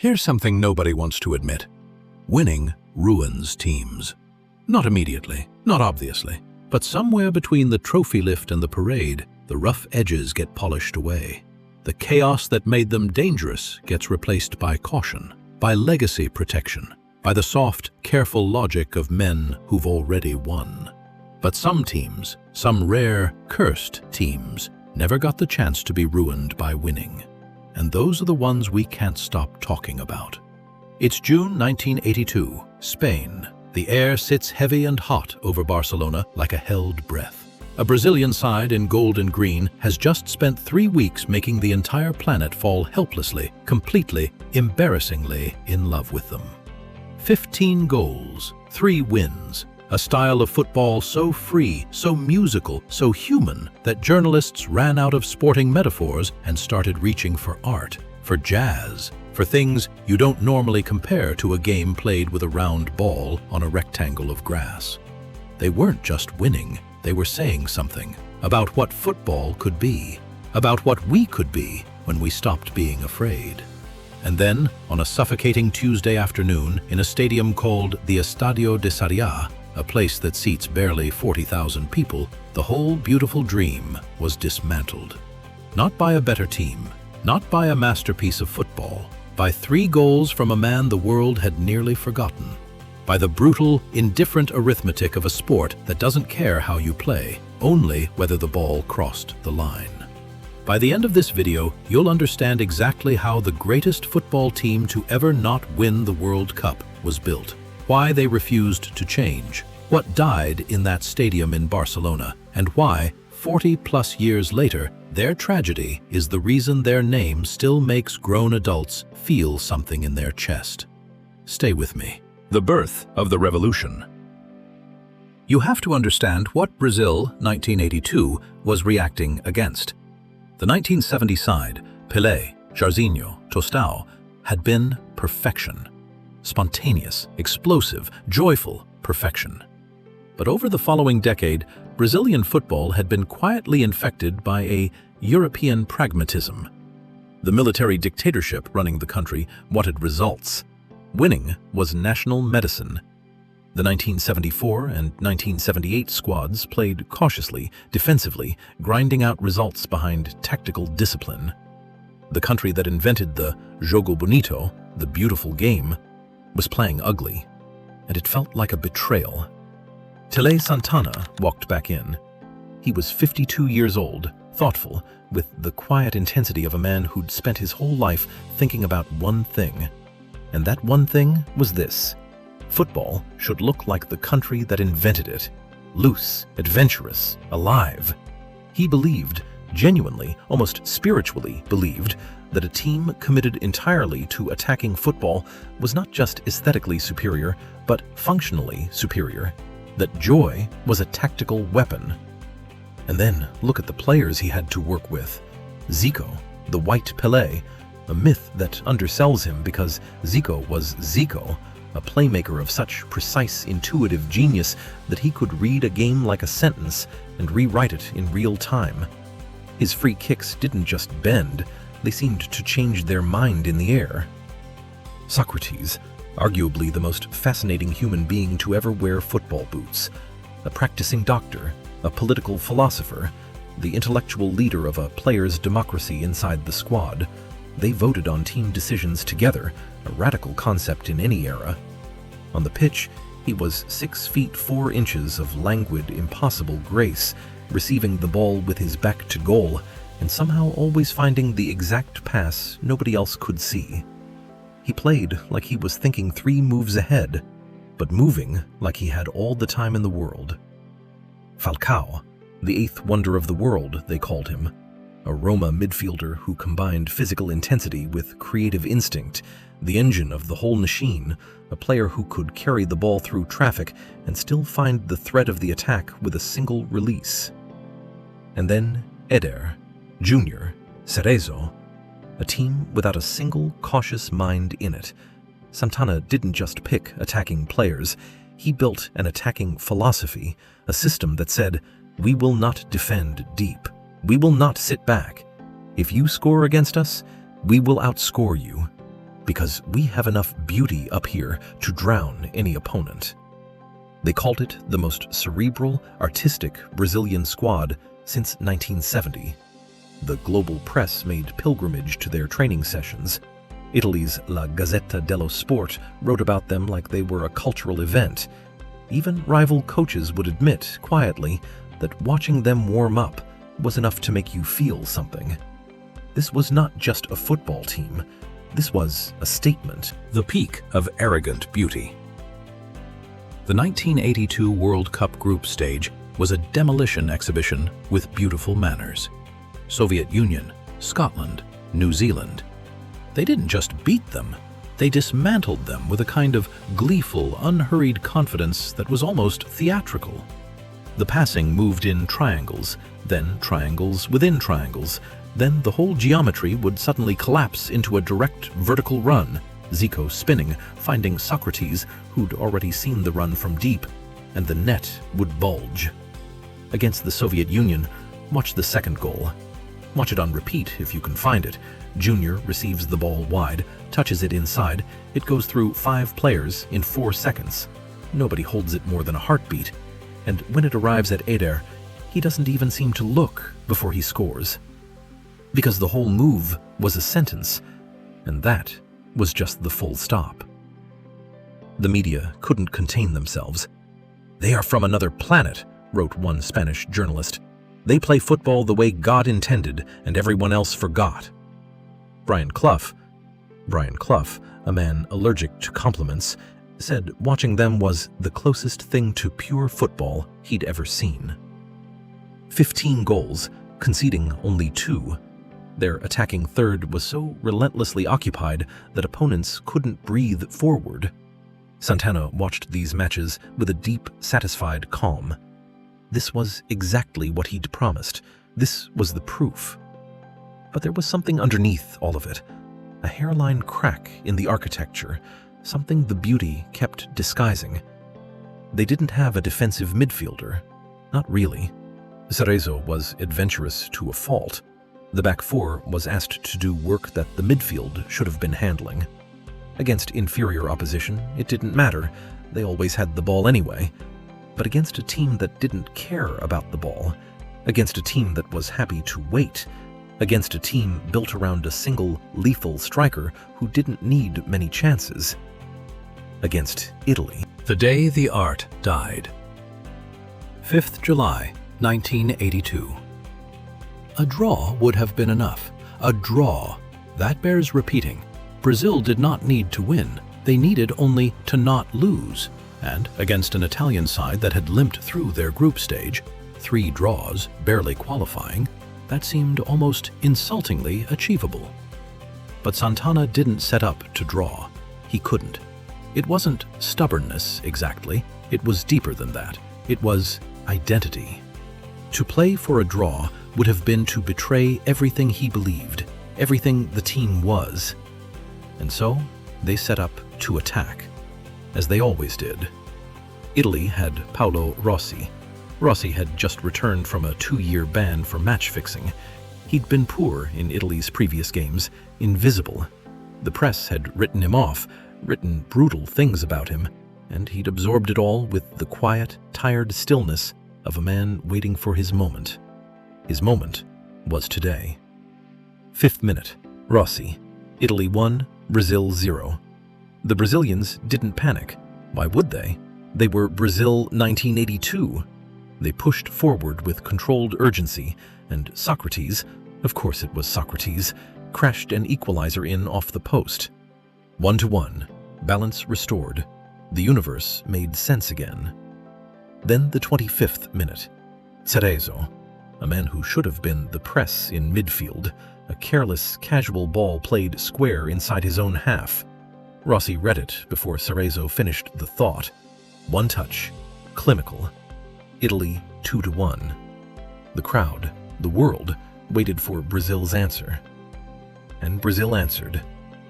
Here's something nobody wants to admit. Winning ruins teams. Not immediately, not obviously, but somewhere between the trophy lift and the parade, the rough edges get polished away. The chaos that made them dangerous gets replaced by caution, by legacy protection, by the soft, careful logic of men who've already won. But some teams, some rare, cursed teams, never got the chance to be ruined by winning. And those are the ones we can't stop talking about. It's June 1982, Spain. The air sits heavy and hot over Barcelona like a held breath. A Brazilian side in gold and green has just spent 3 weeks making the entire planet fall helplessly, completely, embarrassingly in love with them. 15 goals, 3 wins, a style of football so free, so musical, so human that journalists ran out of sporting metaphors and started reaching for art, for jazz, for things you don't normally compare to a game played with a round ball on a rectangle of grass. They weren't just winning, they were saying something about what football could be, about what we could be when we stopped being afraid. And then, on a suffocating Tuesday afternoon in a stadium called the Estadio de Sarriá, a place that seats barely 40,000 people, the whole beautiful dream was dismantled. Not by a better team, not by a masterpiece of football, by 3 goals from a man the world had nearly forgotten, by the brutal, indifferent arithmetic of a sport that doesn't care how you play, only whether the ball crossed the line. By the end of this video, you'll understand exactly how the greatest football team to ever not win the World Cup was built, why they refused to change, what died in that stadium in Barcelona, and why, 40+ years later, their tragedy is the reason their name still makes grown adults feel something in their chest. Stay with me. The birth of the revolution. You have to understand what Brazil 1982 was reacting against. The 1970 side, Pelé, Jairzinho, Tostão, had been perfection. Spontaneous, explosive, joyful perfection. But over the following decade, Brazilian football had been quietly infected by a European pragmatism. The military dictatorship running the country wanted results. Winning was national medicine. The 1974 and 1978 squads played cautiously, defensively, grinding out results behind tactical discipline. The country that invented the jogo bonito, the beautiful game, was playing ugly, and it felt like a betrayal. Tele Santana walked back in. He was 52 years old, thoughtful, with the quiet intensity of a man who'd spent his whole life thinking about one thing. And that one thing was this: football should look like the country that invented it. Loose, adventurous, alive. He believed, genuinely, almost spiritually believed, that a team committed entirely to attacking football was not just aesthetically superior, but functionally superior. That joy was a tactical weapon. And then look at the players he had to work with. Zico, the white Pelé, a myth that undersells him because Zico was Zico, a playmaker of such precise, intuitive genius that he could read a game like a sentence and rewrite it in real time. His free kicks didn't just bend, they seemed to change their mind in the air. Sócrates, arguably the most fascinating human being to ever wear football boots, a practicing doctor, a political philosopher, the intellectual leader of a player's democracy inside the squad. They voted on team decisions together, a radical concept in any era. On the pitch, he was 6 feet 4 inches of languid, impossible grace, receiving the ball with his back to goal, and somehow always finding the exact pass nobody else could see. He played like he was thinking 3 moves ahead, but moving like he had all the time in the world. Falcao, the 8th wonder of the world, they called him. A Roma midfielder who combined physical intensity with creative instinct, the engine of the whole machine, a player who could carry the ball through traffic and still find the thread of the attack with a single release. And then Eder, Junior, Cerezo, a team without a single cautious mind in it. Santana didn't just pick attacking players, he built an attacking philosophy, a system that said, "We will not defend deep. We will not sit back. If you score against us, we will outscore you." because we have enough beauty up here to drown any opponent. They called it the most cerebral, artistic Brazilian squad since 1970. The global press made pilgrimage to their training sessions. Italy's La Gazzetta dello Sport wrote about them like they were a cultural event. Even rival coaches would admit, quietly, that watching them warm up was enough to make you feel something. This was not just a football team. This was a statement. The peak of arrogant beauty. The 1982 World Cup group stage was a demolition exhibition with beautiful manners. Soviet Union, Scotland, New Zealand. They didn't just beat them, they dismantled them with a kind of gleeful, unhurried confidence that was almost theatrical. The passing moved in triangles, then triangles within triangles, then the whole geometry would suddenly collapse into a direct vertical run, Zico spinning, finding Sócrates, who'd already seen the run from deep, and the net would bulge. Against the Soviet Union, watch the second goal. Watch it on repeat if you can find it. Junior receives the ball wide, touches it inside. It goes through 5 players in 4 seconds. Nobody holds it more than a heartbeat. And when it arrives at Eder, he doesn't even seem to look before he scores. Because the whole move was a sentence, and that was just the full stop. The media couldn't contain themselves. "They are from another planet," wrote one Spanish journalist. "They play football the way God intended, and everyone else forgot." Brian Clough, a man allergic to compliments, said watching them was the closest thing to pure football he'd ever seen. 15 goals, conceding only 2. Their attacking third was so relentlessly occupied that opponents couldn't breathe forward. Santana watched these matches with a deep, satisfied calm. This was exactly what he'd promised. This was the proof. But there was something underneath all of it. A hairline crack in the architecture, something the beauty kept disguising. They didn't have a defensive midfielder. Not really. Cerezo was adventurous to a fault. The back four was asked to do work that the midfield should have been handling. Against inferior opposition, it didn't matter. They always had the ball anyway. But against a team that didn't care about the ball, against a team that was happy to wait, against a team built around a single lethal striker who didn't need many chances, against Italy. The day the art died. 5th July, 1982. A draw would have been enough. A draw. That bears repeating. Brazil did not need to win. They needed only to not lose. And against an Italian side that had limped through their group stage, 3 draws, barely qualifying, that seemed almost insultingly achievable. But Santana didn't set up to draw. He couldn't. It wasn't stubbornness exactly. It was deeper than that. It was identity. To play for a draw would have been to betray everything he believed, everything the team was. And so they set up to attack, as they always did. Italy had Paolo Rossi. Rossi had just returned from a 2-year ban for match fixing. He'd been poor in Italy's previous games, invisible. The press had written him off, written brutal things about him, and he'd absorbed it all with the quiet, tired stillness of a man waiting for his moment. His moment was today. 5th minute, Rossi. Italy 1, Brazil 0. The Brazilians didn't panic. Why would they? They were Brazil 1982. They pushed forward with controlled urgency, and Sócrates, of course it was Sócrates, crashed an equalizer in off the post. 1-1, balance restored. The universe made sense again. Then the 25th minute. Cerezo, a man who should have been the press in midfield, a careless, casual ball played square inside his own half. Rossi read it before Cerezo finished the thought. 1 touch, clinical. Italy 2-1. The crowd, the world, waited for Brazil's answer. And Brazil answered.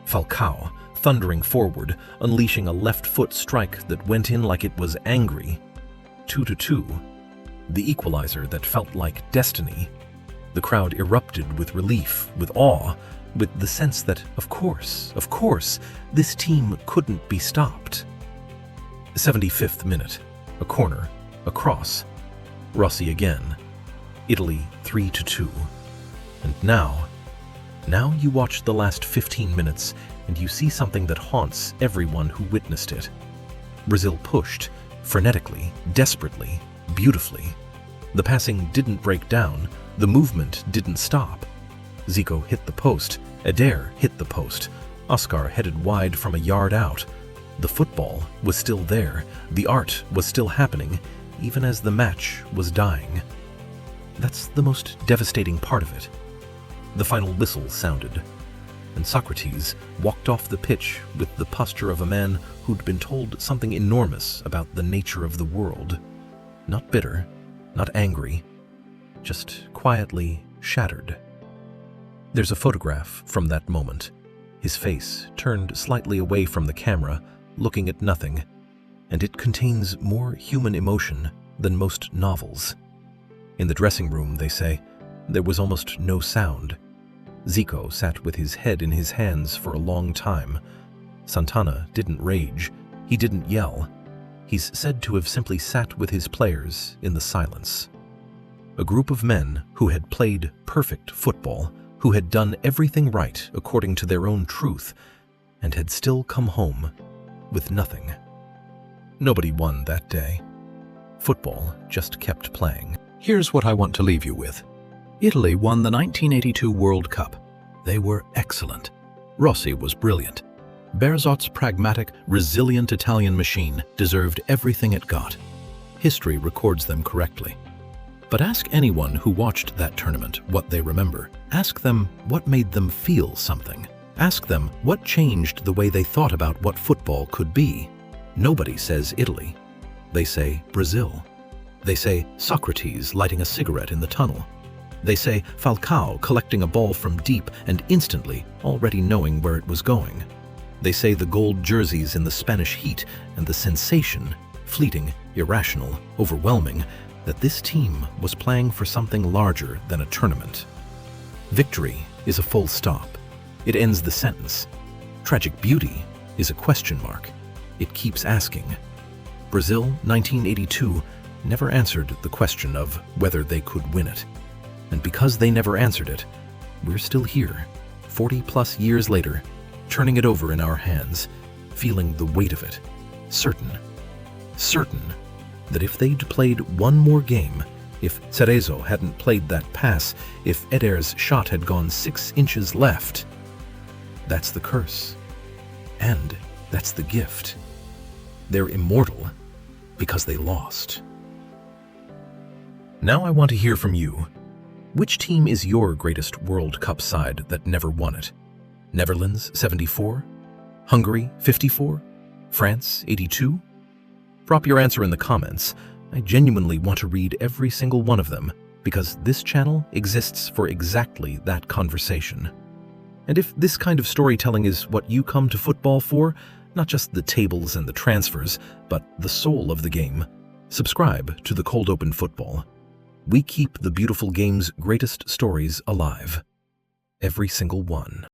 Falcao, thundering forward, unleashing a left-foot strike that went in like it was angry. 2-2. The equalizer that felt like destiny. The crowd erupted with relief, with awe, with the sense that, of course, this team couldn't be stopped. 75th minute. A corner. A cross. Rossi again. Italy 3-2. And now you watch the last 15 minutes and you see something that haunts everyone who witnessed it. Brazil pushed, frenetically, desperately, beautifully. The passing didn't break down, the movement didn't stop. Zico hit the post, Eder hit the post, Oscar headed wide from a yard out. The football was still there, the art was still happening, even as the match was dying. That's the most devastating part of it. The final whistle sounded, and Sócrates walked off the pitch with the posture of a man who'd been told something enormous about the nature of the world. Not bitter, not angry, just quietly shattered. There's a photograph from that moment, his face turned slightly away from the camera, looking at nothing, and it contains more human emotion than most novels. In the dressing room, they say, there was almost no sound. Zico sat with his head in his hands for a long time. Santana didn't rage, he didn't yell. He's said to have simply sat with his players in the silence. A group of men who had played perfect football, who had done everything right according to their own truth, and had still come home with nothing. Nobody won that day. Football just kept playing. Here's what I want to leave you with. Italy won the 1982 World Cup. They were excellent. Rossi was brilliant. Berzot's pragmatic, resilient Italian machine deserved everything it got. History records them correctly. But ask anyone who watched that tournament what they remember. Ask them what made them feel something. Ask them what changed the way they thought about what football could be. Nobody says Italy. They say Brazil. They say Sócrates lighting a cigarette in the tunnel. They say Falcao collecting a ball from deep and instantly already knowing where it was going. They say the gold jerseys in the Spanish heat and the sensation, fleeting, irrational, overwhelming, that this team was playing for something larger than a tournament. Victory is a full stop. It ends the sentence. Tragic beauty is a question mark. It keeps asking. Brazil, 1982, never answered the question of whether they could win it. And because they never answered it, we're still here, 40+ years later, turning it over in our hands, feeling the weight of it, certain that if they'd played one more game, if Cerezo hadn't played that pass, if Eder's shot had gone 6 inches left, that's the curse. And that's the gift. They're immortal because they lost. Now I want to hear from you. Which team is your greatest World Cup side that never won it? Netherlands 74? Hungary 54? France 82? Drop your answer in the comments. I genuinely want to read every single one of them because this channel exists for exactly that conversation. And if this kind of storytelling is what you come to football for, not just the tables and the transfers, but the soul of the game, subscribe to the Cold Open Football. We keep the beautiful game's greatest stories alive. Every single one.